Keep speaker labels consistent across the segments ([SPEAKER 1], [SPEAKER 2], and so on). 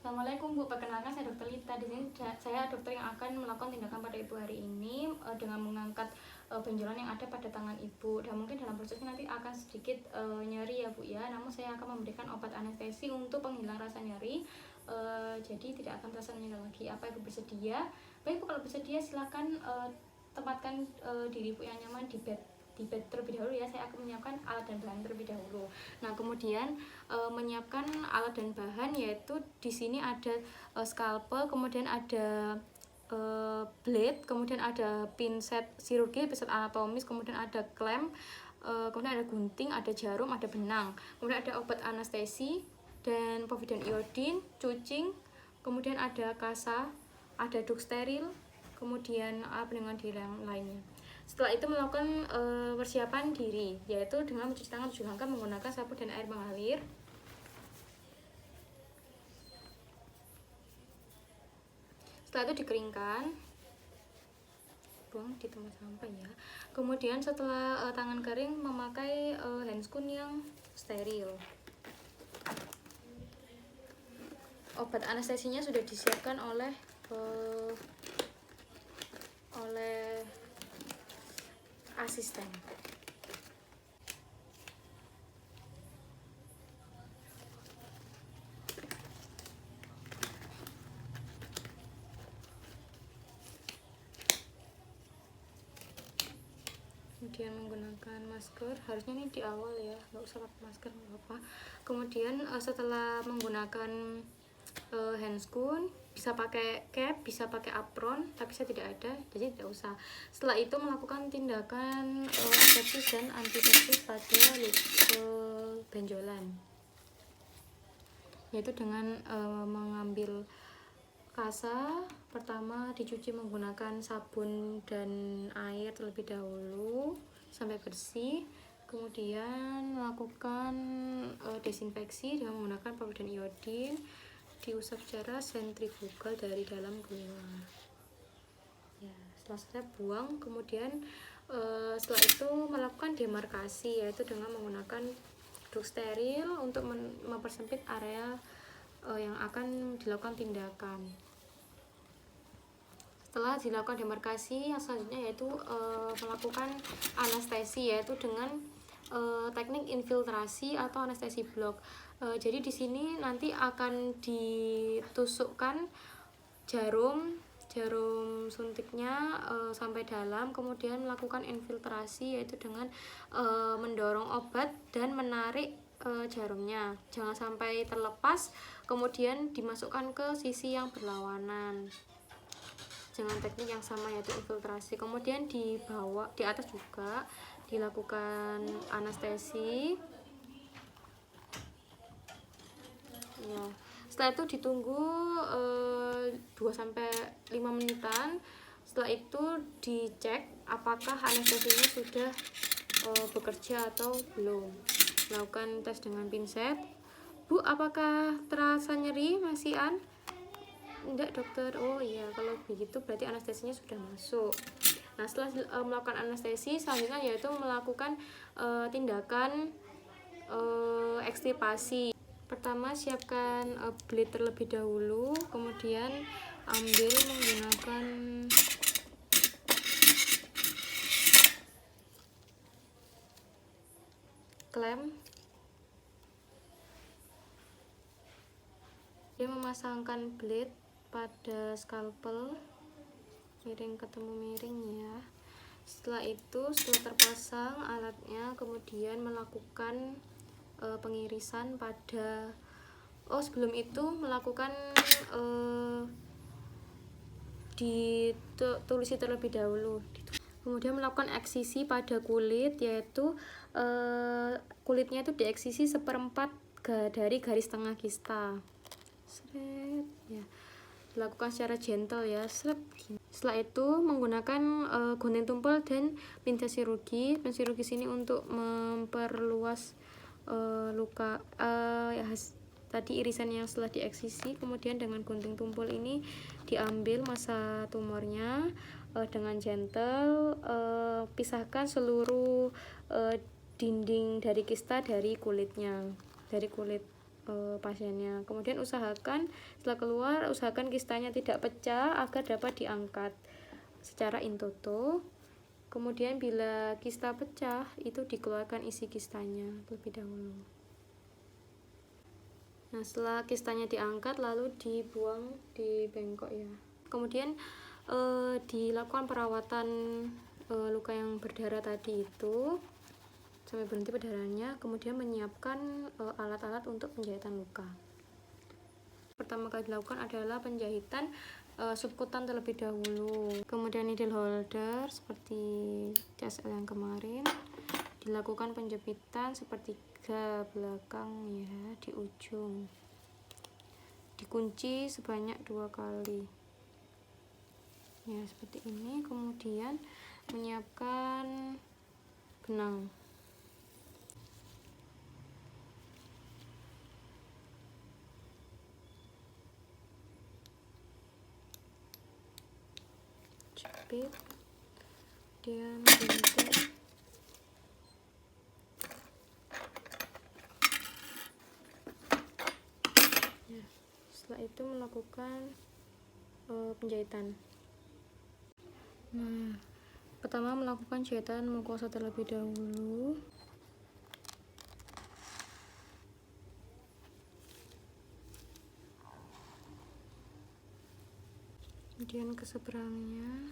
[SPEAKER 1] Assalamualaikum Bu, perkenalkan saya Dokter Lita. Di sini saya dokter yang akan melakukan tindakan pada Ibu hari ini dengan mengangkat benjolan yang ada pada tangan Ibu. Dan mungkin dalam prosesnya nanti akan sedikit nyeri ya Bu ya. Namun saya akan memberikan obat anestesi untuk penghilang rasa nyeri. Jadi tidak akan terasa nyeri lagi. Apa Ibu bersedia? Baik Bu, kalau bersedia silakan tempatkan diri Ibu yang nyaman di bed terlebih dahulu ya. Saya akan menyiapkan alat dan bahan terlebih dahulu. Nah, kemudian menyiapkan alat dan bahan yaitu di sini ada scalpel, kemudian ada blade, kemudian ada pinset chirurgi, pinset anatomis, kemudian ada klem, kemudian ada gunting, ada jarum, ada benang, kemudian ada obat anestesi dan povidone iodin, cucing, kemudian ada kasa, ada duk steril, kemudian pelindungan diri yang lainnya. Setelah itu melakukan persiapan diri, yaitu dengan mencuci tangan 7 langkah menggunakan sabun dan air mengalir. Setelah itu dikeringkan, buang di tempat sampah ya. Kemudian setelah tangan kering, memakai handscoon yang steril. Obat anestesinya sudah disiapkan oleh asisten. Kemudian menggunakan masker, harusnya ini di awal ya, nggak usah pakai masker, nggak apa-apa. Kemudian setelah menggunakan handscoon, bisa pakai cap, bisa pakai apron, tapi saya tidak ada, jadi tidak usah. Setelah itu melakukan tindakan asepsis dan antisepsis pada benjolan, yaitu dengan mengambil kasa. Pertama dicuci menggunakan sabun dan air terlebih dahulu sampai bersih, kemudian melakukan desinfeksi dengan menggunakan povidone iodin, diusap secara sentrifugal dari dalam ke luar ya. Setelah selesai buang, kemudian setelah itu melakukan demarkasi, yaitu dengan menggunakan duk steril untuk mempersempit area yang akan dilakukan tindakan. Setelah dilakukan demarkasi, yang selanjutnya yaitu melakukan anestesi, yaitu dengan teknik infiltrasi atau anestesi blok. Jadi di sini nanti akan ditusukkan jarum suntiknya sampai dalam, kemudian melakukan infiltrasi, yaitu dengan mendorong obat dan menarik jarumnya, jangan sampai terlepas, kemudian dimasukkan ke sisi yang berlawanan dengan teknik yang sama, yaitu infiltrasi. Kemudian di atas juga dilakukan anestesi ya. Setelah itu ditunggu 2-5 menitan. Setelah itu dicek apakah anestesinya sudah bekerja atau belum. Lakukan tes dengan pinset. Bu, apakah terasa nyeri masih Enggak dokter. Oh iya, kalau begitu berarti anestesinya sudah masuk. Nah, setelah melakukan anestesi, selanjutnya yaitu melakukan tindakan ekstirpasi. Pertama, siapkan blade terlebih dahulu, kemudian ambil menggunakan klem. Dia memasangkan blade pada scalpel, miring ketemu miring ya. Setelah itu, setelah terpasang alatnya, kemudian melakukan pengirisan pada sebelum itu melakukan ditulisi terlebih dahulu, kemudian melakukan eksisi pada kulit, yaitu kulitnya itu dieksisi 1/4 dari garis tengah kista. Seret ya, dilakukan secara gentle ya. Setelah itu menggunakan gunting tumpul dan pinset chirurgi. Pinset chirurgi sini untuk memperluas luka tadi irisan yang setelah dieksisi. Kemudian dengan gunting tumpul ini diambil massa tumornya dengan gentle, pisahkan seluruh dinding dari kista dari kulitnya, dari kulit pasiennya. Kemudian setelah keluar usahakan kistanya tidak pecah agar dapat diangkat secara in toto. Kemudian bila kista pecah itu dikeluarkan isi kistanya terlebih dahulu. Nah, setelah kistanya diangkat lalu dibuang di bengkok ya. Kemudian dilakukan perawatan luka yang berdarah tadi itu sampai berhenti perdarahannya, kemudian menyiapkan alat-alat untuk penjahitan luka. Pertama kali dilakukan adalah penjahitan subkutan terlebih dahulu, kemudian needle holder seperti CSL yang kemarin, dilakukan penjepitan sepertiga belakang ya di ujung, dikunci sebanyak 2 kali ya seperti ini. Kemudian menyiapkan benang. Jepit, kemudian gunting, ya, setelah itu melakukan penjahitan. Nah, pertama melakukan jahitan mukosa terlebih dahulu, kemudian ke seberangnya.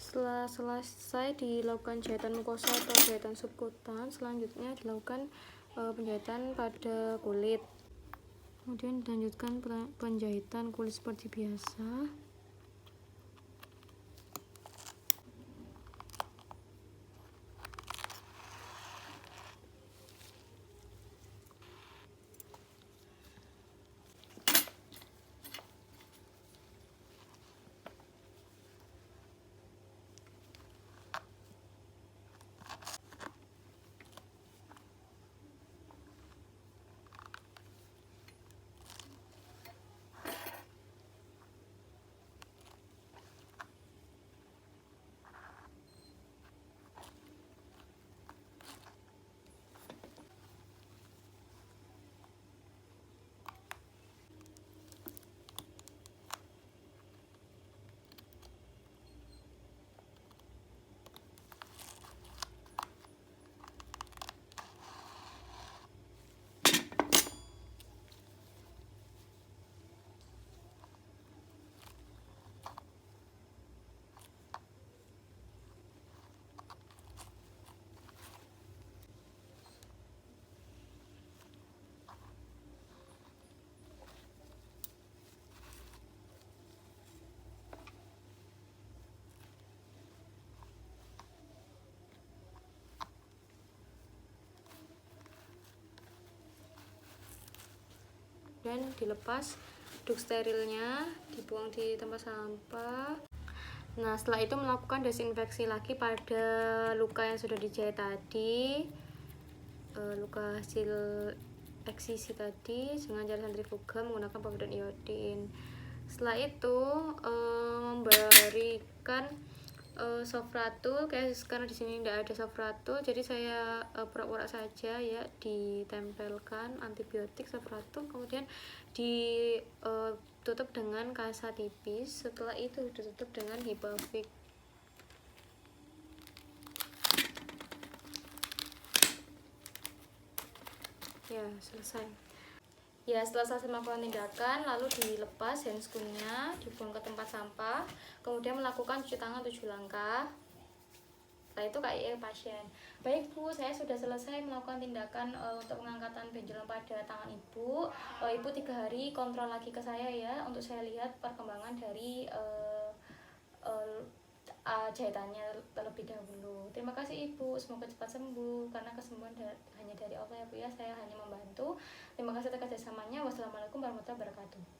[SPEAKER 1] Setelah selesai dilakukan jahitan mukosa atau jahitan subkutan, selanjutnya dilakukan penjahitan pada kulit. Kemudian dilanjutkan penjahitan kulit seperti biasa. Dan dilepas, duk sterilnya dibuang di tempat sampah. Nah, setelah itu melakukan desinfeksi lagi pada luka yang sudah dijahit tadi, luka hasil eksisi tadi dengan cara sentrifuga menggunakan povidone iodin. Setelah itu memberikan sofratul, karena di sini tidak ada sofratul, jadi saya pura-pura saja ya, ditempelkan antibiotik sofratul, kemudian ditutup dengan kasa tipis. Setelah itu ditutup dengan hipavik. Ya, selesai. Ya, setelah selesai melakukan tindakan, lalu dilepas handscoon-nya, dibuang ke tempat sampah, kemudian melakukan cuci tangan 7 langkah. Setelah itu KIE pasien. Baik Bu, saya sudah selesai melakukan tindakan untuk pengangkatan benjolan pada tangan Ibu. Ibu 3 hari kontrol lagi ke saya ya, untuk saya lihat perkembangan dari jahitannya terlebih dahulu. Terima kasih Ibu, semoga cepat sembuh, karena kesembuhan hanya dari Allah ya Bu ya, saya hanya membantu. Terima Terima kasih atas kerjasamanya. Wassalamualaikum warahmatullahi wabarakatuh.